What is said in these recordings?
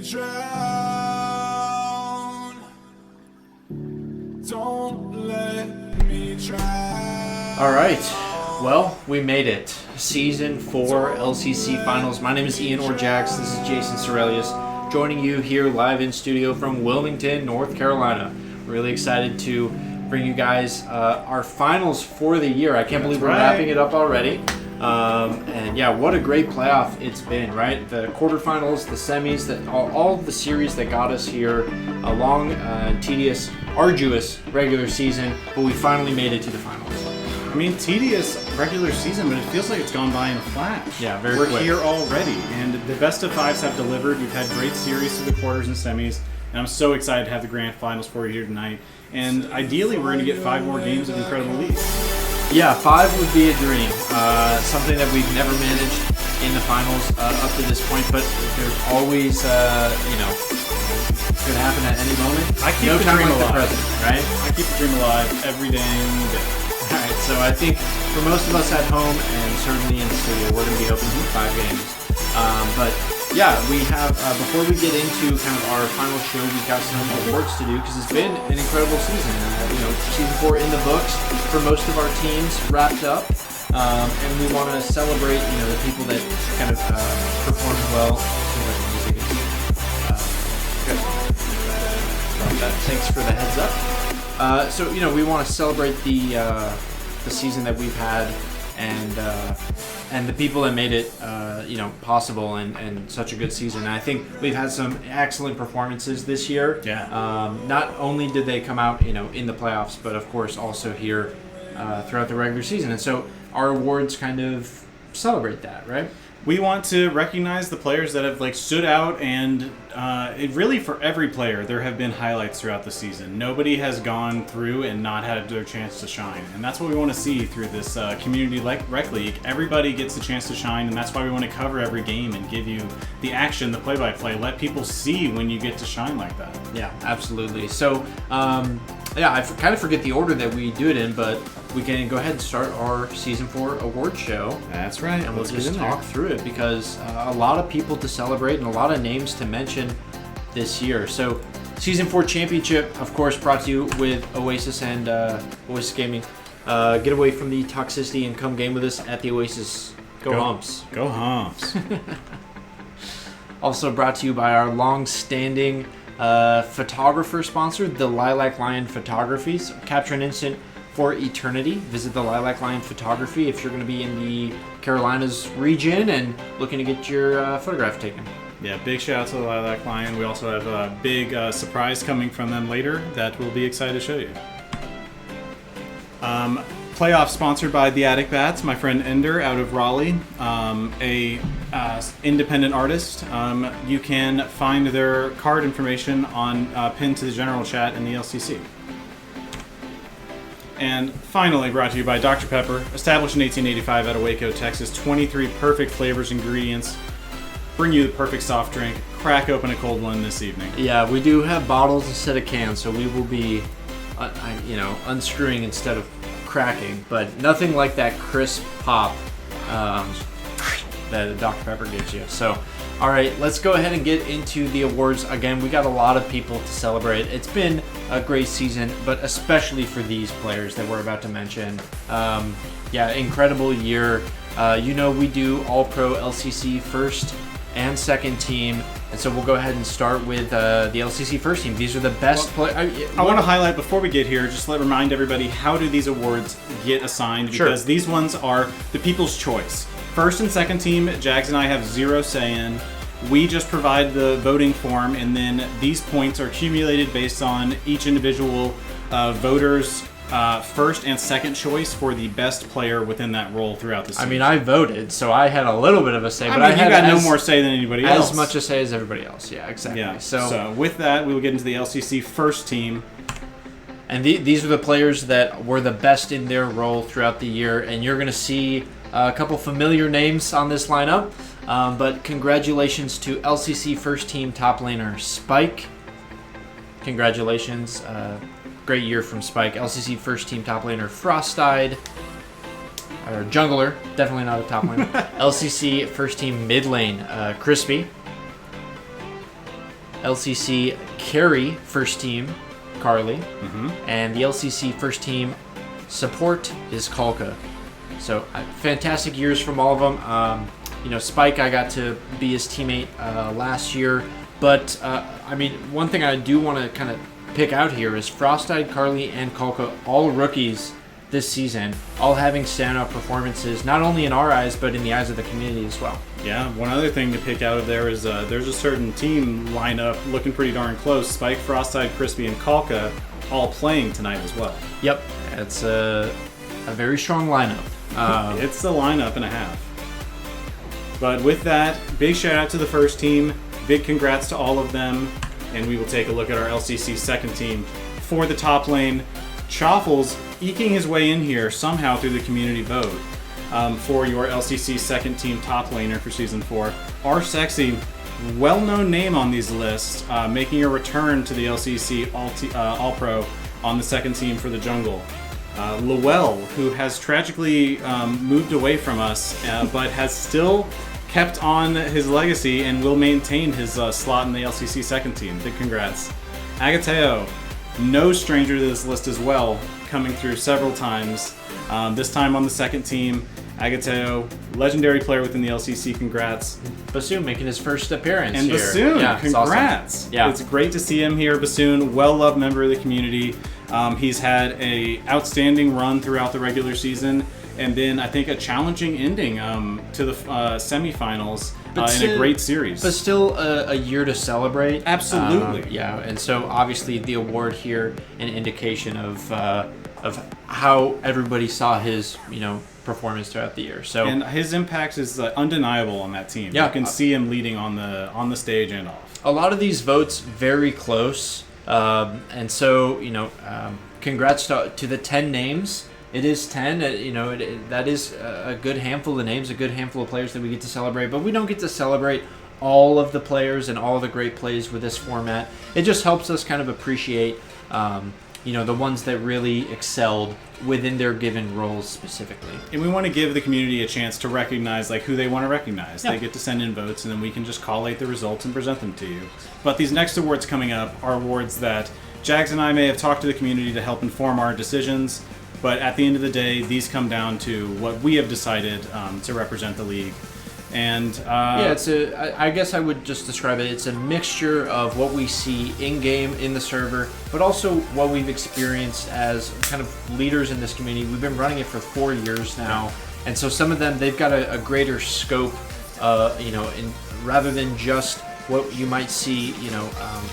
drown. Don't let me drown. All right. Well, we made it. Season 4 LCC Finals. My name is Ian Orjax. This is Jason Sorelius, joining you here live in studio from Wilmington, North Carolina. Really excited to bring you guys our finals for the year. I can't believe we're wrapping it up already. And yeah, what a great playoff it's been, right? The quarterfinals, the semis, all the series that got us here. A long, tedious, arduous regular season, but we finally made it to the finals. I mean, tedious regular season, but it feels like it's gone by in a flash. Yeah, very We're quick. here already, and the best of fives have delivered. We've had great series through the quarters and semis, and I'm so excited to have the grand finals for you here tonight. And ideally, we're going to get 5 more games of Incredible League. Yeah, 5 would be a dream. Something that we've never managed in the finals up to this point, but there's always, could happen at any moment. I keep no the time dream like the alive. present, right? I keep the dream alive every dang day. All right, so I think for most of us at home and certainly in the studio, we're going to be hoping for 5 games. But yeah, we have, before we get into kind of our final show, we've got some awards to do because it's been an incredible season. Season 4 in the books for most of our teams wrapped up. And we want to celebrate, the people that kind of performed well. Thanks for the heads up. So we want to celebrate the season that we've had and the people that made it possible and such a good season. And I think we've had some excellent performances this year. Yeah. Not only did they come out in the playoffs, but of course also here throughout the regular season. And so our awards kind of celebrate that, right? We want to recognize the players that have stood out, and really for every player there have been highlights throughout the season. Nobody has gone through and not had their chance to shine, and that's what we want to see through this community rec league. Everybody gets a chance to shine, and that's why we want to cover every game and give you the action, the play-by-play. Let people see when you get to shine like that. Yeah, absolutely. So I kind of forget the order that we do it in, but we can go ahead and start our Season 4 award show. That's right. And we'll just talk through it because a lot of people to celebrate and a lot of names to mention this year. So Season 4 Championship, of course, brought to you with Oasis and Oasis Gaming. Get away from the toxicity and come game with us at the Oasis. Go Humps. Go Humps. Also brought to you by our long-standing photographer sponsor, the Lilac Lion Photography. So capture an instant for eternity. Visit the Lilac Lion Photography if you're going to be in the Carolinas region and looking to get your photograph taken. Yeah, big shout out to the Lilac Lion. We also have a big surprise coming from them later that we'll be excited to show you. Playoff sponsored by the Attic Bats, my friend Ender out of Raleigh, a independent artist. You can find their card information on pinned to the general chat in the LCC. And finally, brought to you by Dr. Pepper, established in 1885 out of Waco, Texas. 23 perfect flavors, ingredients. Bring you the perfect soft drink. Crack open a cold one this evening. Yeah, we do have bottles instead of cans, so we will be, unscrewing instead of cracking. But nothing like that crisp pop that Dr. Pepper gives you. So, all right, let's go ahead and get into the awards. Again, we got a lot of people to celebrate. It's been a great season, but especially for these players that we're about to mention. Incredible year. We do All-Pro LCC first and second team, and so we'll go ahead and start with the LCC first team. These are the best players. I want to highlight before we get here, just remind everybody, how do these awards get assigned? Because these ones are the people's choice. First and second team, Jags and I have zero say in. We just provide the voting form, and then these points are accumulated based on each individual voter's first and second choice for the best player within that role throughout the season. I mean, I voted, so I had a little bit of a say, but you got no more say than anybody else. As much a say as everybody else. Yeah, exactly. Yeah. So with that, we will get into the LCC first team. And these are the players that were the best in their role throughout the year, and you're going to see a couple familiar names on this lineup. But congratulations to LCC first team top laner Spike. Congratulations. Great year from Spike. LCC first team top laner Frostide. Or jungler. Definitely not a top laner. LCC first team mid lane Crispy. LCC carry first team, Carly, and the LCC first team support is Kalka. So fantastic years from all of them. Spike, I got to be his teammate last year, but one thing I do want to kind of pick out here is Frostide, Carly, and Kalka, all rookies this season, all having standout performances, not only in our eyes, but in the eyes of the community as well. Yeah, one other thing to pick out of there is there's a certain team lineup looking pretty darn close. Spike, Frostide, Crispy, and Kalka all playing tonight as well. Yep, it's a very strong lineup. It's a lineup and a half. But with that, big shout out to the first team. Big congrats to all of them. And we will take a look at our LCC second team. For the top lane, Chaffles eking his way in here somehow through the community vote for your LCC second team top laner for Season 4. R Sexy, well-known name on these lists, making a return to the LCC All-Pro on the second team for the jungle. Lowell, who has tragically moved away from us, but has still kept on his legacy and will maintain his slot in the LCC second team. Big congrats. Agateo, no stranger to this list as well, coming through several times. This time on the second team. Agateo, legendary player within the LCC, congrats. Bassoon making his first appearance and here. Bassoon, yeah, congrats. Awesome. Yeah. It's great to see him here. Bassoon, well-loved member of the community. He's had a outstanding run throughout the regular season, and then I think a challenging ending to the semifinals in a great series. But still a year to celebrate. Absolutely. And so obviously the award here, an indication of how everybody saw his performance throughout the year. So and his impact is undeniable on that team. Yeah. You can see him leading on the stage and off. A lot of these votes very close, and so congrats to the 10 names. It is 10. That is a good handful of names, a good handful of players that we get to celebrate. But we don't get to celebrate all of the players and all the great plays with this format. It just helps us kind of appreciate, the ones that really excelled within their given roles specifically. And we want to give the community a chance to recognize who they want to recognize. Yeah. They get to send in votes, and then we can just collate the results and present them to you. But these next awards coming up are awards that Jags and I may have talked to the community to help inform our decisions, but at the end of the day, these come down to what we have decided to represent the league. And I guess I would just describe it. It's a mixture of what we see in-game in the server, but also what we've experienced as kind of leaders in this community. We've been running it for 4 years now, and so some of them, they've got a greater scope, rather than just what you might see,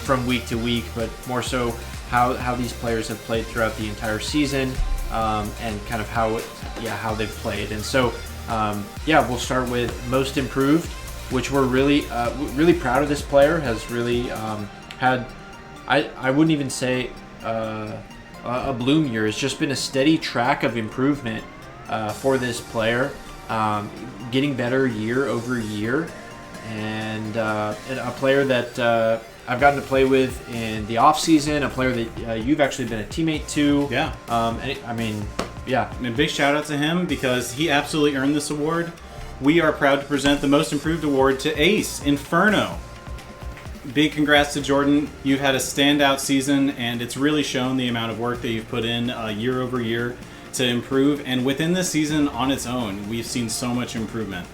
from week to week, but more so how these players have played throughout the entire season, and kind of how they've played. And so we'll start with most improved, which we're really proud of. This player has really had, I wouldn't even say a bloom year. It's just been a steady track of improvement for this player, getting better year over year, and a player that I've gotten to play with in the off season, a player that you've actually been a teammate to. Yeah. And a big shout out to him because he absolutely earned this award. We are proud to present the Most Improved Award to Ace Inferno. Big congrats to Jordan. You've had a standout season, and it's really shown the amount of work that you've put in year over year to improve. And within this season on its own, we've seen so much improvement.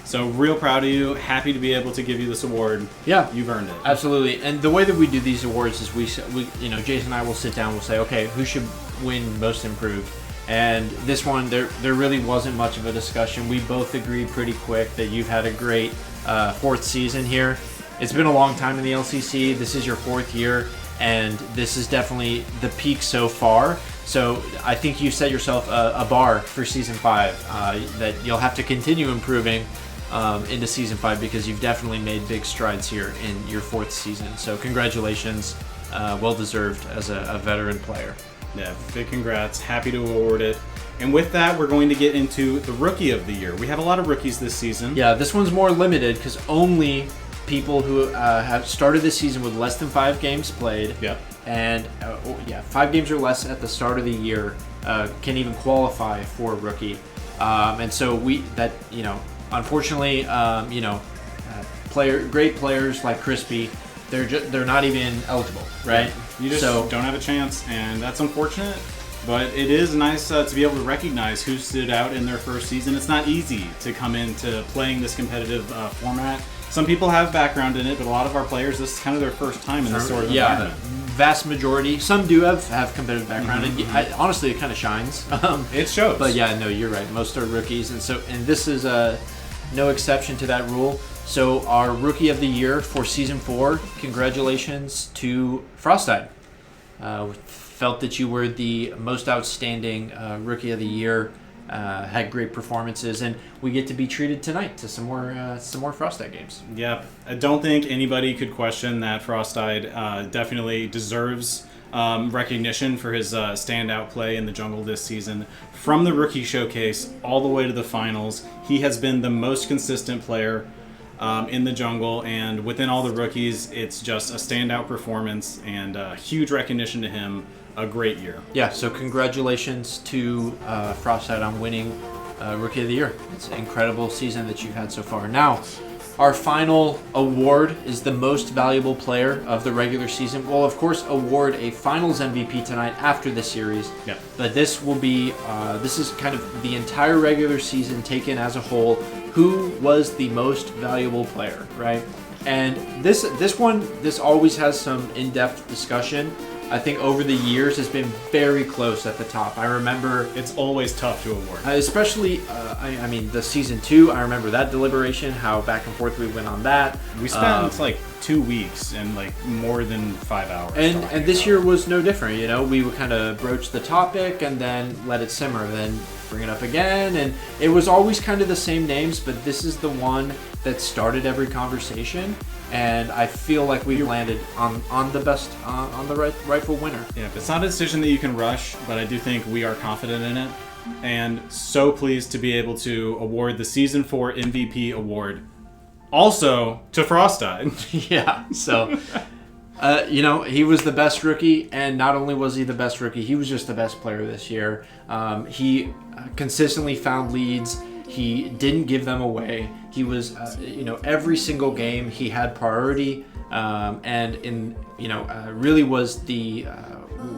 So real proud of you. Happy to be able to give you this award. Yeah, you've earned it. Absolutely. And the way that we do these awards is we Jason and I will sit down. We'll say, okay, who should win Most Improved? And this one, there really wasn't much of a discussion. We both agreed pretty quick that you've had a great fourth season here. It's been a long time in the LCC. This is your 4th year, and this is definitely the peak so far. So I think you set yourself a bar for Season 5 that you'll have to continue improving into Season 5, because you've definitely made big strides here in your 4th season. So congratulations, well deserved as a veteran player. Yeah, big congrats. Happy to award it. And with that, we're going to get into the Rookie of the Year. We have a lot of rookies this season. Yeah, this one's more limited because only people who have started this season with less than 5 games played, and 5 games or less at the start of the year can even qualify for Rookie. And so unfortunately, great players like Crispy they're not even eligible, right? You just don't have a chance, and that's unfortunate. But it is nice to be able to recognize who stood out in their first season. It's not easy to come into playing this competitive format. Some people have background in it, but a lot of our players, this is kind of their first time in this sort of environment. Vast majority. Some do have competitive background, and honestly, it kind of shines. It shows. But yeah, no, you're right. Most are rookies, and this is no exception to that rule. So our Rookie of the Year for Season 4, congratulations to Frostide. Felt that you were the most outstanding Rookie of the Year. Had great performances, and we get to be treated tonight to some more Frostide games. Yep, I don't think anybody could question that Frostide definitely deserves recognition for his standout play in the jungle this season. From the rookie showcase all the way to the finals, he has been the most consistent player in the jungle, and within all the rookies, it's just a standout performance and huge recognition to him. A great year. Yeah, so congratulations to Frostide on winning Rookie of the Year. It's an incredible season that you've had so far. Now, our final award is the most valuable player of the regular season. We'll, of course, award a finals MVP tonight after the series. Yeah. But this will be, this is kind of the entire regular season taken as a whole. Who was the most valuable player, right? And this always has some in-depth discussion. I think over the years has been very close at the top. I remember it's always tough to award, especially. I mean, the season 2. I remember that deliberation, how back and forth we went on that. We spent like 2 weeks and like more than 5 hours. And this year was no different. You know, we would kind of broach the topic and then let it simmer, then bring it up again, and it was always kind of the same names. But this is the one that started every conversation. And I feel like we've landed on the best, on the rightful winner. Yeah, it's not a decision that you can rush, but I do think we are confident in it. And so pleased to be able to award the Season 4 MVP award also to Frostide. Yeah, so, you know, he was the best rookie, and not only was he the best rookie, he was just the best player this year. He consistently found leads. He didn't give them away. He was, you know, every single game he had priority, and really was the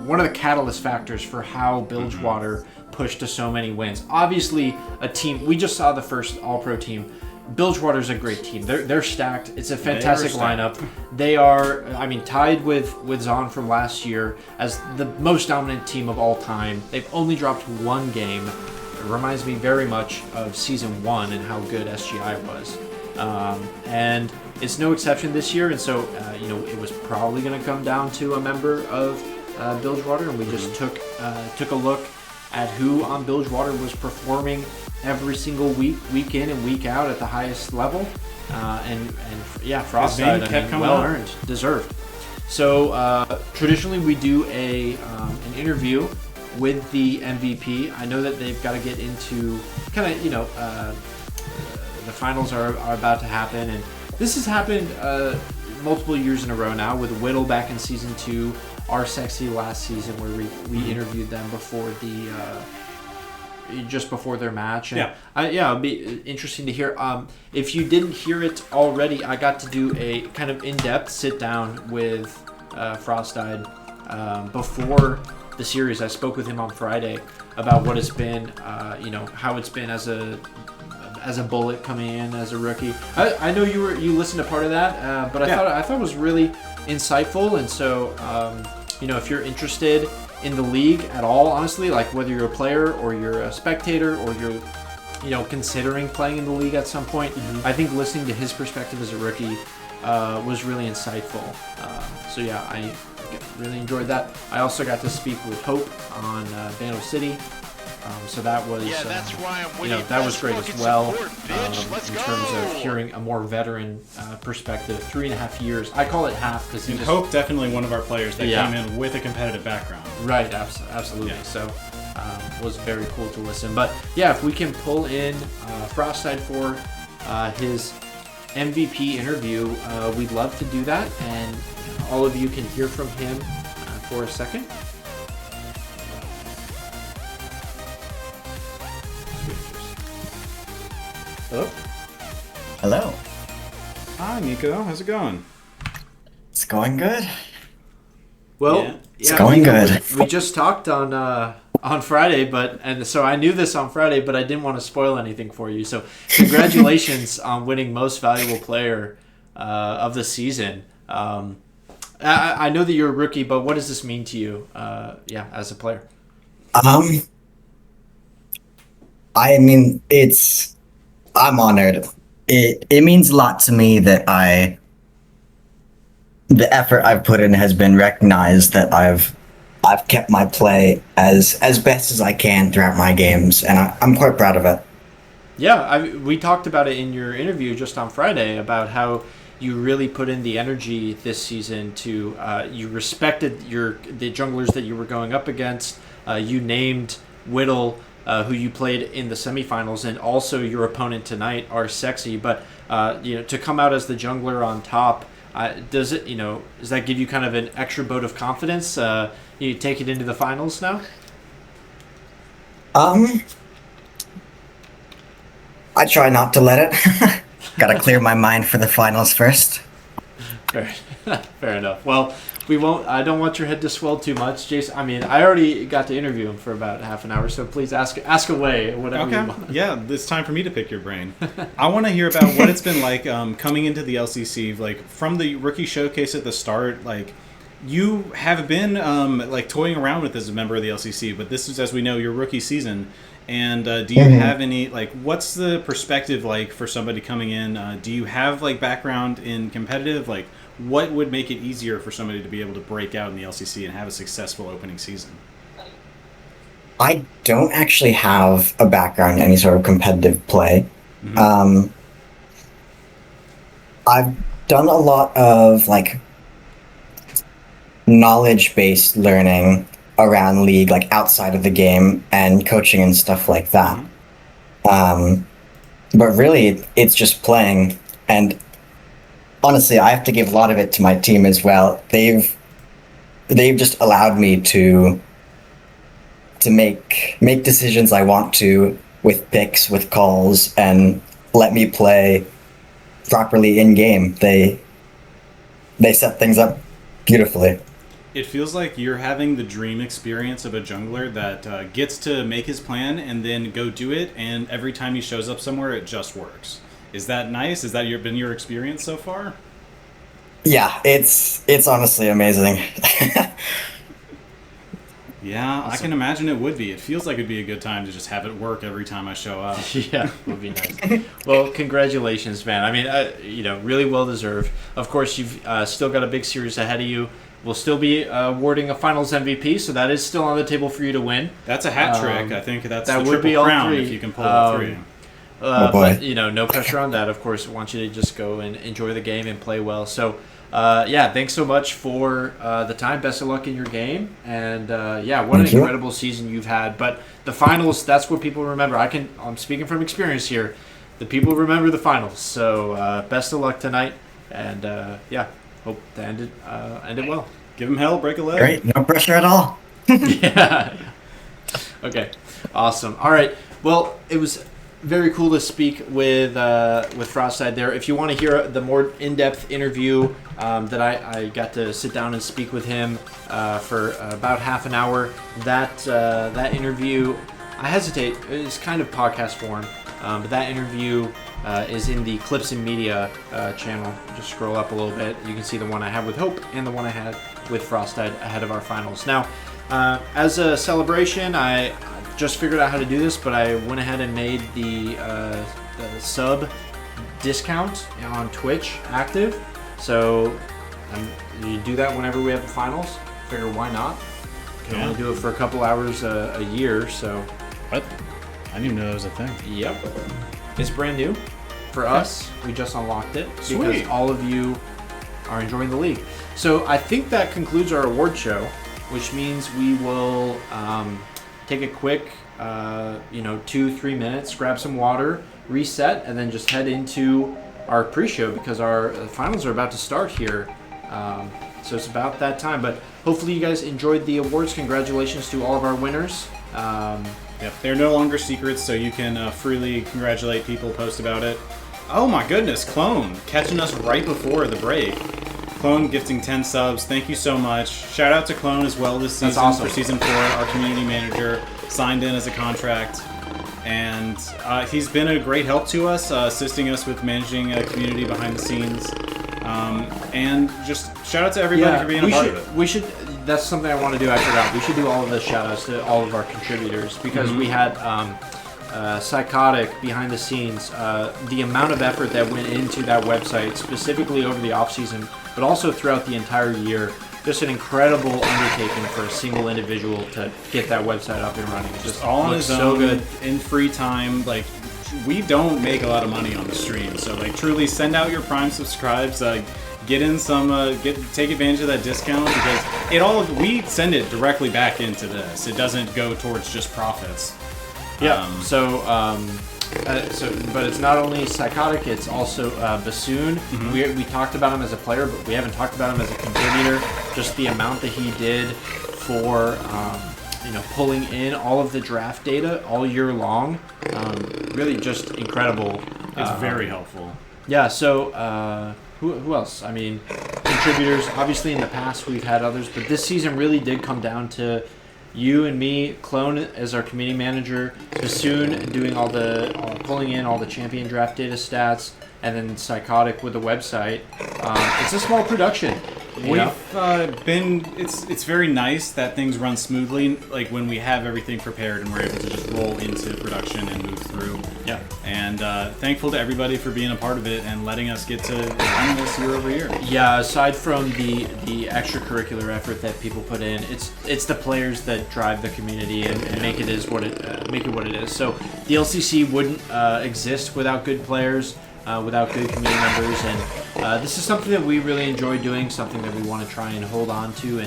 one of the catalyst factors for how Bilgewater pushed to so many wins. Obviously, a team. We just saw the first All-Pro team. Bilgewater's a great team. They're stacked. It's a fantastic lineup. They are, I mean, tied with Zon from last year as the most dominant team of all time. They've only dropped one game. It reminds me very much of Season 1 and how good SGI was. And it's no exception this year, and so, you know, it was probably going to come down to a member of Bilgewater, and we just took a look at who on Bilgewater was performing every single week in and week out at the highest level. And yeah, Frostide, I mean, well earned, deserved. So traditionally we do an interview with the MVP. I know that they've got to get into kind of, you know, the finals are about to happen, and this has happened multiple years in a row now with Whittle back in Season 2, Our Sexy last season where we interviewed them before just before their match. And it'll be interesting to hear. If you didn't hear it already, I got to do a kind of in-depth sit-down with Frostide before the series. I spoke with him on Friday about what it's been, you know, how it's been as a bullet coming in as a rookie. I know you listened to part of that, but I thought it was really insightful. And so, you know, if you're interested in the league at all, honestly, like whether you're a player or you're a spectator or you're, you know, considering playing in the league at some point, I think listening to his perspective as a rookie was really insightful. So yeah, I really enjoyed that. I also got to speak with Hope on Bano City. So that was, you know, that was great as well in terms of hearing a more veteran perspective. 3.5 years. I call it half because Hope definitely one of our players that came in with a competitive background. Right, absolutely. Yeah. So was very cool to listen. But yeah, if we can pull in Frostide for his MVP interview, we'd love to do that, and all of you can hear from him for a second. Hello? Hello. Hi, Nico. How's it going? It's It's going good. Well, It's going good. We just talked on Friday, so I knew this on Friday, but I didn't want to spoil anything for you. So congratulations on winning Most Valuable Player of the season. I know that you're a rookie, but what does this mean to you? As a player. I mean, I'm honored. It means a lot to me that the effort I've put in has been recognized, that I've kept my play as best as I can throughout my games, and I'm quite proud of it. Yeah, we talked about it in your interview just on Friday about how you really put in the energy this season to you respected the junglers that you were going up against. You named Whittle, who you played in the semifinals, and also your opponent tonight are sexy. But to come out as the jungler on top, does that give you kind of an extra vote of confidence? You take it into the finals now. I try not to let it. Gotta clear my mind for the finals first. Fair enough. Well, we won't. I don't want your head to swell too much, Jason. I mean, I already got to interview him for about half an hour, so please ask away whatever you want. Yeah, it's time for me to pick your brain. I want to hear about what it's been like coming into the LCC, like from the rookie showcase at the start. Like, you have been toying around with as a member of the LCC, but this is, as we know, your rookie season. And do you have any, what's the perspective like for somebody coming in? Do you have background in competitive? What would make it easier for somebody to be able to break out in the LCC and have a successful opening season? I don't actually have a background in any sort of competitive play. Mm-hmm. I've done a lot of knowledge-based learning around League, outside of the game, and coaching and stuff like that. Mm-hmm. But really, it's just playing. And honestly, I have to give a lot of it to my team as well. They've just allowed me to make decisions I want to, with picks, with calls, and let me play properly in game. They set things up beautifully. It feels like you're having the dream experience of a jungler that gets to make his plan and then go do it, and every time he shows up somewhere, it just works. Is that nice? Is that been your experience so far? Yeah, it's honestly amazing. Yeah, awesome. I can imagine it would be. It feels like it'd be a good time to just have it work every time I show up. Yeah, it would be nice. Well, congratulations, man. I mean, really well deserved. Of course, you've still got a big series ahead of you. We'll still be awarding a Finals MVP, so that is still on the table for you to win. That's a hat trick. I think that the would triple be crown all three. If you can pull all three. But no pressure on that. Of course, I want you to just go and enjoy the game and play well. So, thanks so much for the time. Best of luck in your game. And what an incredible season you've had. But the finals, that's what people remember. I'm speaking from experience here. The people remember the finals. So best of luck tonight. And hope to end it well. Give him hell, break a leg. Great, no pressure at all. Yeah. Okay. Awesome. All right. Well, it was very cool to speak with Frostside there. If you want to hear the more in-depth interview that I got to sit down and speak with him for about half an hour, that interview, I hesitate, it's kind of podcast form, but that interview is in the Clips and Media channel. Just scroll up a little bit. You can see the one I had with Hope and the one I had with Frostside ahead of our finals. Now, as a celebration, I just figured out how to do this, but I went ahead and made the sub discount on Twitch active. So you do that whenever we have the finals. Figure why not? Can only do it for a couple hours a year. So what? I didn't even know that was a thing. Yep, it's brand new for us. We just unlocked it because all of you are enjoying the league. So I think that concludes our award show, which means we will take a quick 2-3 minutes, grab some water, reset, and then just head into our pre-show because our finals are about to start here. So it's about that time. But hopefully you guys enjoyed the awards. Congratulations to all of our winners. Yep, they're no longer secrets, so you can freely congratulate people, post about it. Oh my goodness, Clone, catching us right before the break. Clone gifting 10 subs. Thank you so much. Shout out to Clone as well this season. That's awesome. For season 4. Our community manager signed in as a contract. And he's been a great help to us, assisting us with managing a community behind the scenes. And just shout out to everybody for being a part of it. We should. That's something I want to do. I forgot. We should do all of the shout outs to all of our contributors because we had Psychotic behind the scenes. The amount of effort that went into that website, specifically over the off season, but also throughout the entire year. Just an incredible undertaking for a single individual to get that website up and running. It just all on looks his so own, good. in free time. Like, we don't make a lot of money on the stream, so like truly send out your Prime subscribes. Get in some, take advantage of that discount because we send it directly back into this. It doesn't go towards just profits. Yeah. But it's not only Psychotic, it's also Bassoon. We talked about him as a player, but we haven't talked about him as a contributor. Just the amount that he did for pulling in all of the draft data all year long, really just incredible. It's very helpful. Yeah. So who else? I mean, contributors. Obviously, in the past we've had others, but this season really did come down to you and me, Clone as our community manager, Bassoon doing pulling in all the champion draft data stats, and then Psychotic with the website. It's a small production. It's very nice that things run smoothly, like when we have everything prepared and we're able to just roll into production and move through. Yeah. And thankful to everybody for being a part of it and letting us get to run this year over year. Yeah, aside from the extracurricular effort that people put in, it's the players that drive the community and make it what it is. So the LCC wouldn't exist without good players. Without good community members, and this is something that we really enjoy doing, something that we want to try and hold on to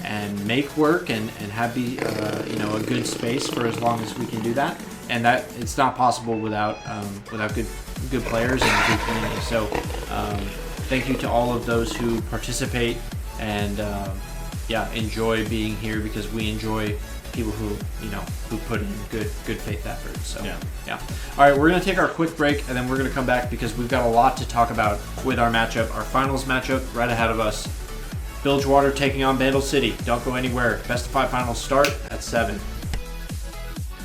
and make work and have be a good space for as long as we can do that, and that it's not possible without good players and a good community. So thank you to all of those who participate and enjoy being here, because we enjoy people who put in good faith effort. So yeah. All right, we're gonna take our quick break and then we're gonna come back because we've got a lot to talk about with our matchup, our finals matchup right ahead of us. Bilgewater taking on Vandal City. Don't go anywhere. Best of 5 finals start at 7.